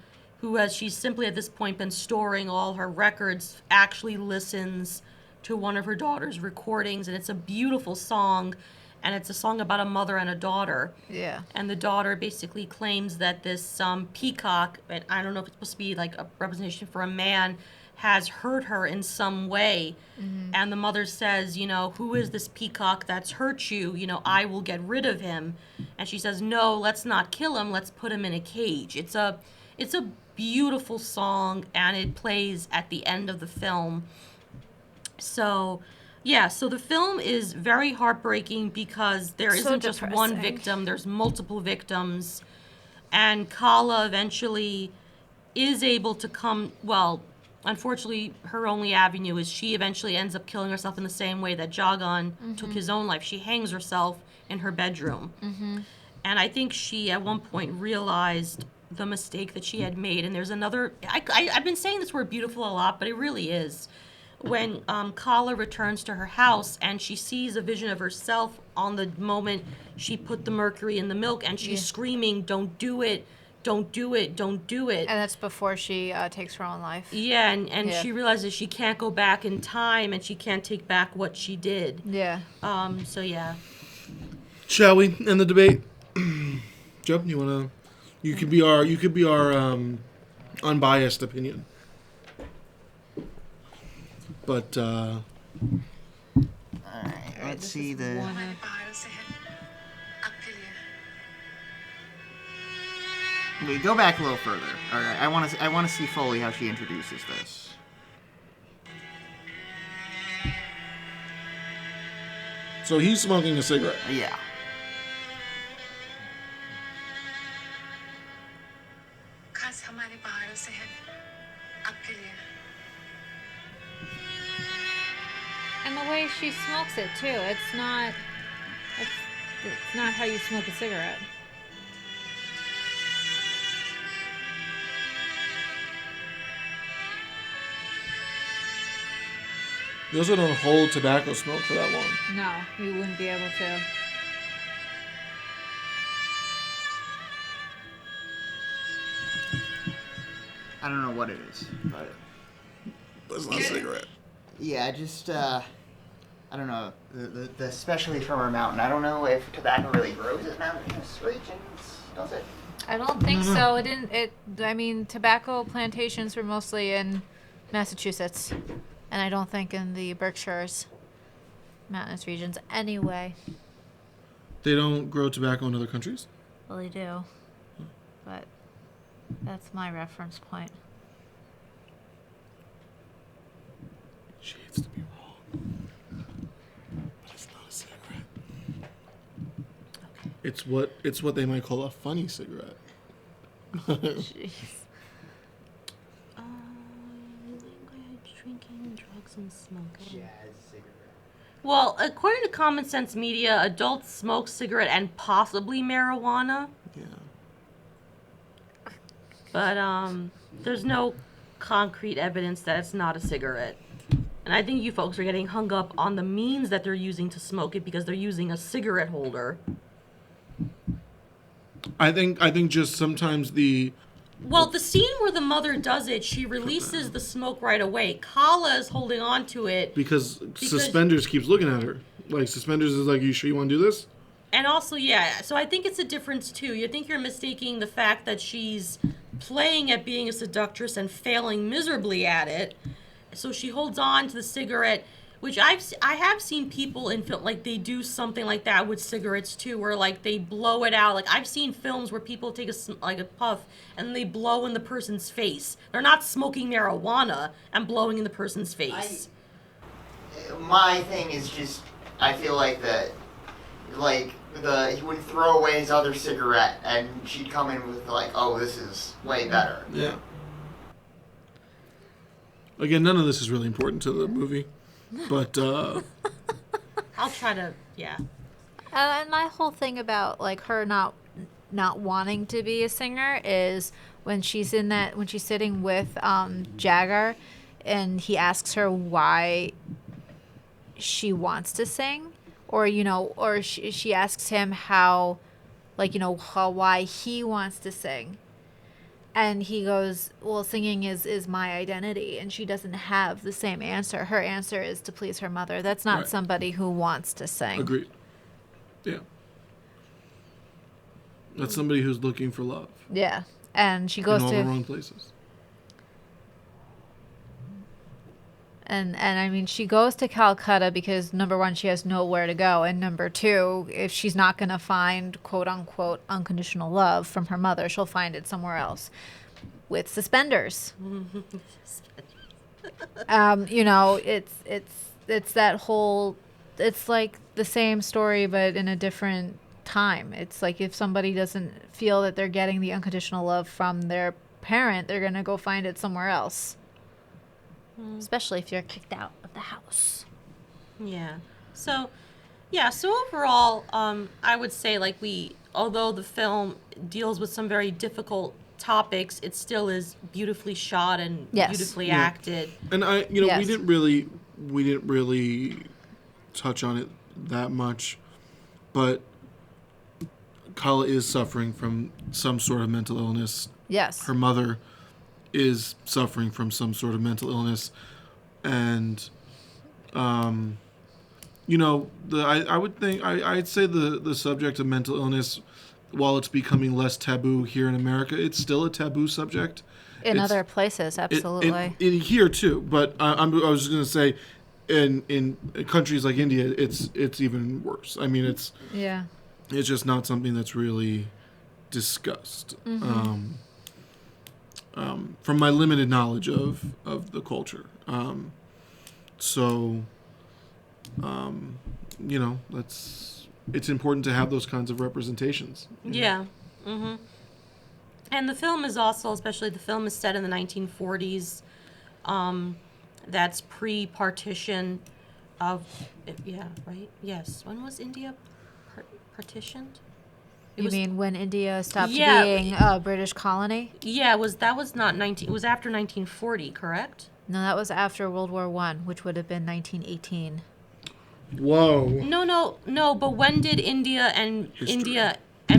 S1: she's simply at this point been storing all her records, actually listens to one of her daughter's recordings, and it's a beautiful song. And it's a song about a mother and a daughter.
S3: Yeah.
S1: And the daughter basically claims that this peacock, and I don't know if it's supposed to be like a representation for a man, has hurt her in some way. And the mother says, who is this peacock that's hurt you? I will get rid of him. And she says, no, let's not kill him. Let's put him in a cage. It's a beautiful song, and it plays at the end of the film. So the film is very heartbreaking because there isn't just one victim, there's multiple victims. And Qala eventually is able to unfortunately, her only avenue is she eventually ends up killing herself in the same way that Jagan took his own life. She hangs herself in her bedroom. And I think she, at one point, realized the mistake that she had made. And there's another, I've been saying this word beautiful a lot, but it really is. When Qala returns to her house and she sees a vision of herself on the moment she put the mercury in the milk, and she's screaming, don't do it, don't do it, don't do it.
S3: And that's before she takes her own life.
S1: Yeah, and she realizes she can't go back in time, and she can't take back what she did.
S3: Yeah.
S1: So yeah.
S2: Shall we end the debate? Joe, you wanna? You could be our unbiased opinion. But
S4: Alright, let's see the... Wait, go back a little further. Alright, I want to see fully how she introduces this.
S2: So he's smoking a cigarette.
S4: Yeah.
S3: And the way she smokes it too, it's not how you smoke a cigarette.
S2: You also don't hold tobacco smoke for that long.
S3: No, you wouldn't be able to.
S4: I don't know what it is, but...
S2: That's not a cigarette.
S4: Yeah, just, I don't know, the especially from our mountain. I don't know if tobacco really grows in mountainous regions, does it?
S3: I don't think so. I mean, tobacco plantations were mostly in Massachusetts, and I don't think in the Berkshires, mountainous regions anyway.
S2: They don't grow tobacco in other countries?
S3: Well, they do, but that's my reference point.
S2: She hates to be wrong. But it's not a cigarette. Okay. It's what they might call a funny cigarette.
S3: Jeez.
S1: Drinking, drugs, and smoking.
S4: Jazz cigarette.
S1: Well, according to Common Sense Media, adults smoke cigarette and possibly marijuana.
S2: Yeah.
S1: But there's no concrete evidence that it's not a cigarette. And I think you folks are getting hung up on the means that they're using to smoke it because they're using a cigarette holder.
S2: I think just sometimes
S1: Well, the scene where the mother does it, she releases the smoke right away. Qala is holding on to it.
S2: Because Suspenders keeps looking at her. Like, Suspenders is like, you sure you want to do this?
S1: And also, yeah, so I think it's a difference, too. You think you're mistaking the fact that she's playing at being a seductress and failing miserably at it. So she holds on to the cigarette, which I have seen people in film, like, they do something like that with cigarettes, too, where, like, they blow it out. Like, I've seen films where people take a puff and they blow in the person's face. They're not smoking marijuana and blowing in the person's face.
S4: My thing is just, I feel like he would throw away his other cigarette and she'd come in with like, oh, this is way better.
S2: Yeah. Again, none of this is really important to the movie, but
S1: I'll try to, yeah.
S3: And my whole thing about like her not wanting to be a singer is when she's sitting with Jagger, and he asks her why she wants to sing, or she asks him how why he wants to sing. And he goes, well, singing is my identity. And she doesn't have the same answer. Her answer is to please her mother. That's not somebody who wants to sing.
S2: Agreed. Yeah. That's somebody who's looking for love.
S3: Yeah. And she goes
S2: in all the wrong places.
S3: And I mean, she goes to Calcutta because, number one, she has nowhere to go. And number two, if she's not going to find, quote unquote, unconditional love from her mother, she'll find it somewhere else with Suspenders. It's that whole, it's like the same story, but in a different time. It's like if somebody doesn't feel that they're getting the unconditional love from their parent, they're going to go find it somewhere else. Especially if you're kicked out of the house.
S1: Yeah. So overall, I would say although the film deals with some very difficult topics, it still is beautifully shot and beautifully acted.
S2: And we didn't really touch on it that much, but Qala is suffering from some sort of mental illness.
S3: Yes.
S2: Her mother is suffering from some sort of mental illness, and I would think I'd say the subject of mental illness, while it's becoming less taboo here in America, it's still a taboo subject.
S3: In other places, absolutely.
S2: In here too, but I was just gonna say, in countries like India, it's even worse. I mean, it's just not something that's really discussed. From my limited knowledge of the culture, it's important to have those kinds of representations.
S1: Yeah. Mm-hmm. And the film is also, especially the film is set in the 1940s. That's pre-partition of, right? Yes. When was India partitioned?
S3: You mean when India stopped being a British colony?
S1: Yeah, it was after 1940, correct?
S3: No, that was after World War I, which would have been 1918.
S2: Whoa.
S1: No, but when did India and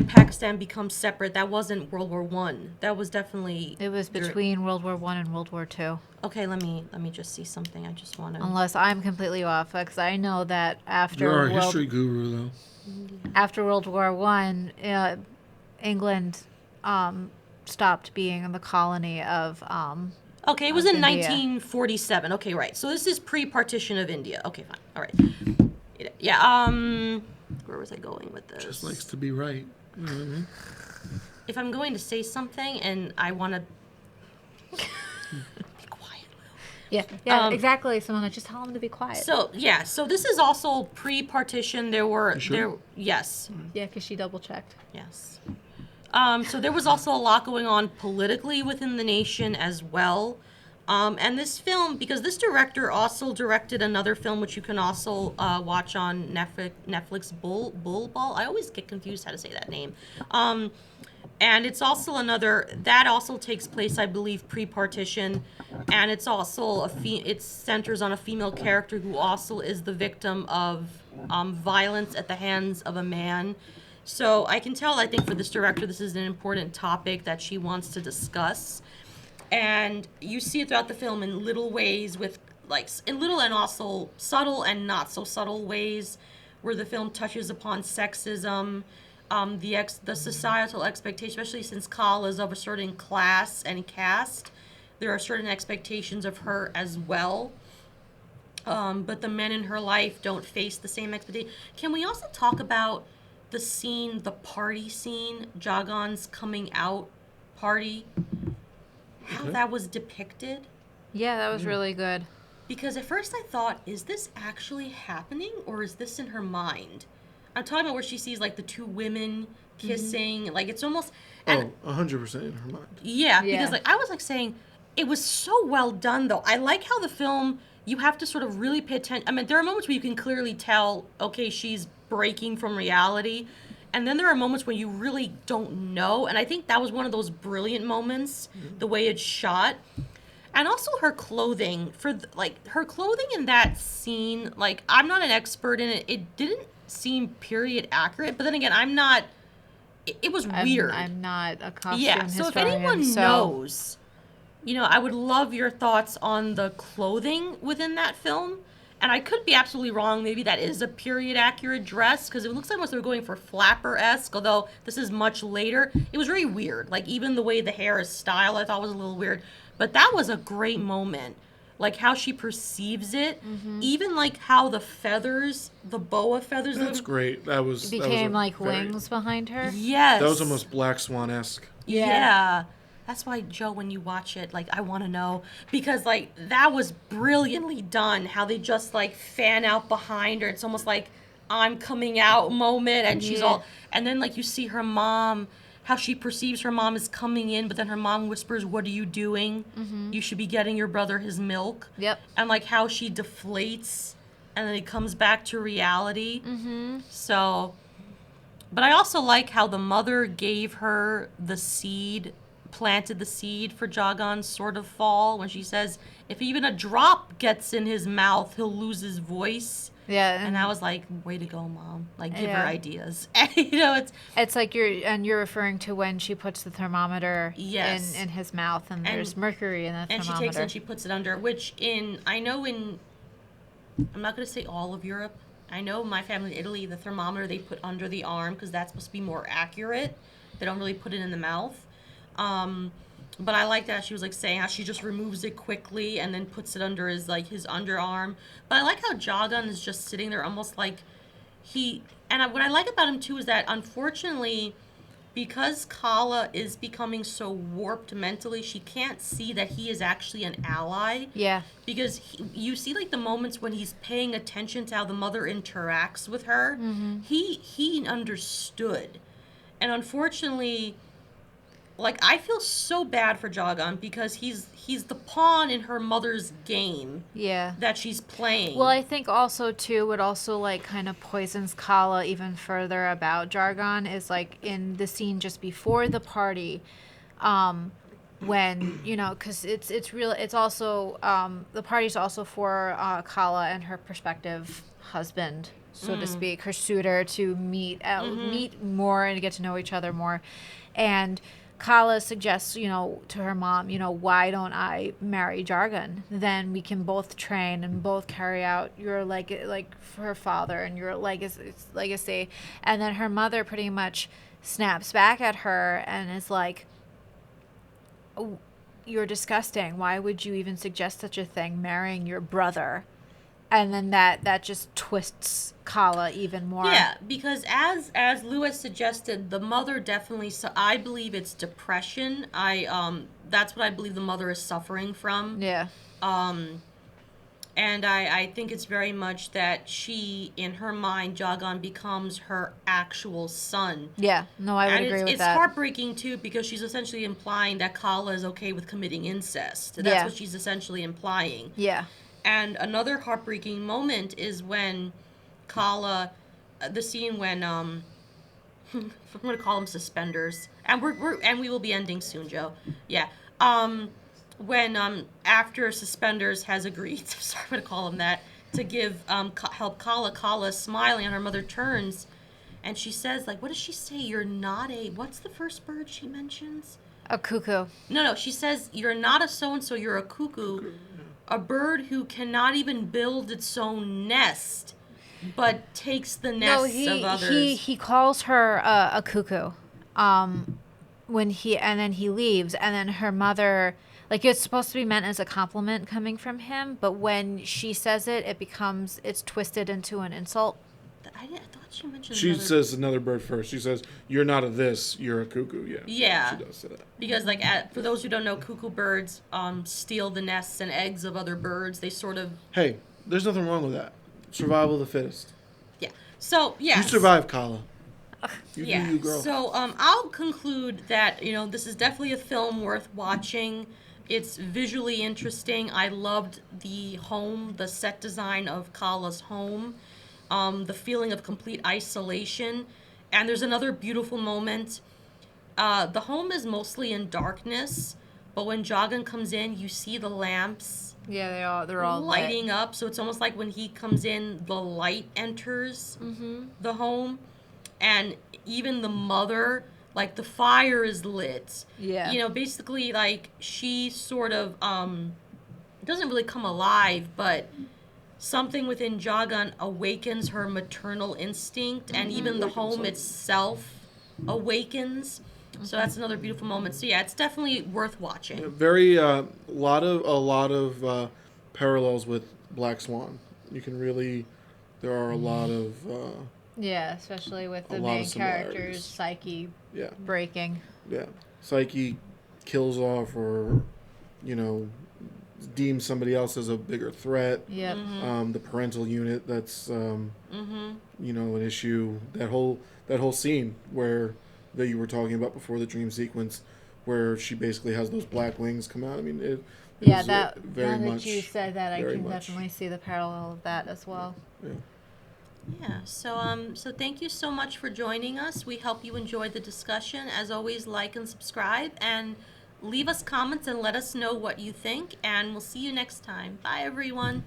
S1: Pakistan become separate? That wasn't World War I. That was definitely...
S3: It was between World War I and World War II.
S1: Okay, let me just see something. I just want to...
S3: Unless I'm completely off, because I know that after...
S2: You're our history guru, though.
S3: After World War I, England stopped being the colony of...
S1: okay, it was in
S3: India.
S1: 1947. Okay, right. So this is pre-partition of India. Okay, fine. All right. Yeah, where was I going with this?
S2: Just likes to be right. You know what I mean?
S1: If I'm going to say something and I want to... be quiet, Lou.
S3: Yeah, exactly, Simona. Just tell them to be quiet.
S1: So this is also pre-partition. Yes.
S3: Yeah, because she double-checked.
S1: Yes. So there was also a lot going on politically within the nation as well. And this film, because this director also directed another film, which you can also watch on Netflix, Bull Ball. I always get confused how to say that name. And it's also that also takes place, I believe, pre-partition. And it's also it centers on a female character who also is the victim of violence at the hands of a man. So I can tell, I think for this director, this is an important topic that she wants to discuss. And you see it throughout the film in little ways in little and also subtle and not so subtle ways where the film touches upon sexism, the societal expectation, especially since Qala is of a certain class and caste. There are certain expectations of her as well. But the men in her life don't face the same expectation. Can we also talk about the party scene, Jagan's coming out party, how that was depicted?
S3: Yeah, that was really good.
S1: Because at first I thought, is this actually happening or is this in her mind? I'm talking about where she sees like the two women kissing, like it's almost...
S2: 100% in her mind.
S1: Yeah, because like I was like saying, it was so well done though. I like how the film, you have to sort of really pay attention. I mean, there are moments where you can clearly tell, okay, she's breaking from reality. And then there are moments when you really don't know. And I think that was one of those brilliant moments, the way it's shot. And also her clothing, her clothing in that scene, like, I'm not an expert in it. It didn't seem period accurate. But then again, it was weird.
S3: I'm not a costume
S1: historian. So if anyone knows, I would love your thoughts on the clothing within that film. And I could be absolutely wrong. Maybe that is a period accurate dress because it looks like almost they were going for flapper-esque, although this is much later. It was very weird. Like even the way the hair is styled, I thought was a little weird. But that was a great moment. Like how she perceives it. Even like how the feathers, the boa feathers.
S2: That's great.
S3: It became like wings behind her.
S1: Yes.
S2: That was almost Black Swan-esque.
S1: Yeah. That's why, Joe, when you watch it, like, I want to know. Because, like, that was brilliantly done. How they just, like, fan out behind her. It's almost like I'm coming out moment. And she's all... And then, like, you see her mom, how she perceives her mom is coming in. But then her mom whispers, what are you doing? You should be getting your brother his milk.
S3: Yep.
S1: And, like, how she deflates. And then it comes back to reality. So... But I also like how the mother gave her the seed... planted the seed for Jagan's sort of fall when she says, if even a drop gets in his mouth, he'll lose his voice.
S3: Yeah.
S1: And I was like, way to go, Mom. Like, give her ideas. It's
S3: like you're referring to when she puts the thermometer in his mouth and there's mercury in the thermometer.
S1: And she takes it and she puts it under, which I'm not going to say all of Europe, I know my family in Italy, the thermometer they put under the arm because that's supposed to be more accurate. They don't really put it in the mouth. But I like that she was like saying how she just removes it quickly and then puts it under his underarm. But I like how Jagan is just sitting there almost like what I like about him too is that unfortunately, because Qala is becoming so warped mentally, she can't see that he is actually an ally.
S3: Yeah.
S1: Because you see like the moments when he's paying attention to how the mother interacts with her. Mm-hmm. He understood. And unfortunately, like, I feel so bad for Jagan because he's the pawn in her mother's game.
S3: Yeah.
S1: That she's playing.
S3: Well, I think also too, it also like kind of poisons Qala even further about Jagan is like in the scene just before the party, when because it's also the party's also for Qala and her prospective husband, so to speak, her suitor, to meet more and get to know each other more, and Qala suggests, to her mom, why don't I marry Jagan? Then we can both train and both carry out your like for her father and your legacy. And then her mother pretty much snaps back at her and is like, oh, "You're disgusting. Why would you even suggest such a thing? Marrying your brother." And then that just twists Qala even more.
S1: Yeah, because as Lewis suggested, the mother definitely. So I believe it's depression. That's what I believe the mother is suffering from.
S3: Yeah.
S1: And I think it's very much that she, in her mind, Jagan becomes her actual son.
S3: Yeah. No, I would agree with that.
S1: It's heartbreaking too because she's essentially implying that Qala is okay with committing incest. That's what she's essentially implying.
S3: Yeah.
S1: And another heartbreaking moment is when Qala, the scene when I'm going to call them suspenders, and we will be ending soon, Joe. Yeah. When after suspenders has agreed, sorry, I'm going to call him that, to give help Qala smiling, and her mother turns, and she says, like, what does she say? You're not a, what's the first bird she mentions?
S3: A cuckoo.
S1: No, she says you're not a so and so. You're a cuckoo. A bird who cannot even build its own nest, but takes the nests of others.
S3: He calls her a cuckoo, when then he leaves, and then her mother, like, it's supposed to be meant as a compliment coming from him, but when she says it's twisted into an insult.
S1: I thought she mentioned.
S2: She says another bird first. She says, "You're not a this. You're a cuckoo." Yeah.
S1: Yeah.
S2: She does say that.
S1: Because, like, for those who don't know, cuckoo birds steal the nests and eggs of other birds. They sort of.
S2: Hey, there's nothing wrong with that. Survival of the fittest.
S1: Yeah. So yeah.
S2: You survive, Qala. You
S1: yeah.
S2: do you, girl.
S1: So I'll conclude that this is definitely a film worth watching. It's visually interesting. I loved the set design of Qala's home. The feeling of complete isolation. And there's another beautiful moment. The home is mostly in darkness, but when Jagan comes in, you see the lamps.
S3: Yeah, they're all
S1: lighting up. So it's almost like when he comes in, the light enters the home. And even the mother, like, the fire is lit.
S3: Yeah.
S1: Basically, like, she sort of doesn't really come alive, but something within Jagan awakens her maternal instinct, and even the home itself awakens. So that's another beautiful moment. So yeah, it's definitely worth watching.
S2: Yeah, very a lot of parallels with Black Swan. You can really, there are a lot of
S3: yeah, especially with the main character's psyche breaking.
S2: Yeah, psyche kills off or deems somebody else as a bigger threat.
S3: Yep.
S2: The parental unit, that's an issue. That whole scene that you were talking about before, the dream sequence, where she basically has those black wings come out. I mean, it
S3: yeah,
S2: was
S3: that
S2: very
S3: now
S2: much,
S3: that you said that, I can
S2: much.
S3: definitely see the parallel of that as well.
S2: Yeah.
S1: Yeah, so thank you so much for joining us. We hope you enjoyed the discussion. As always, like and subscribe, and leave us comments and let us know what you think, and we'll see you next time. Bye, everyone.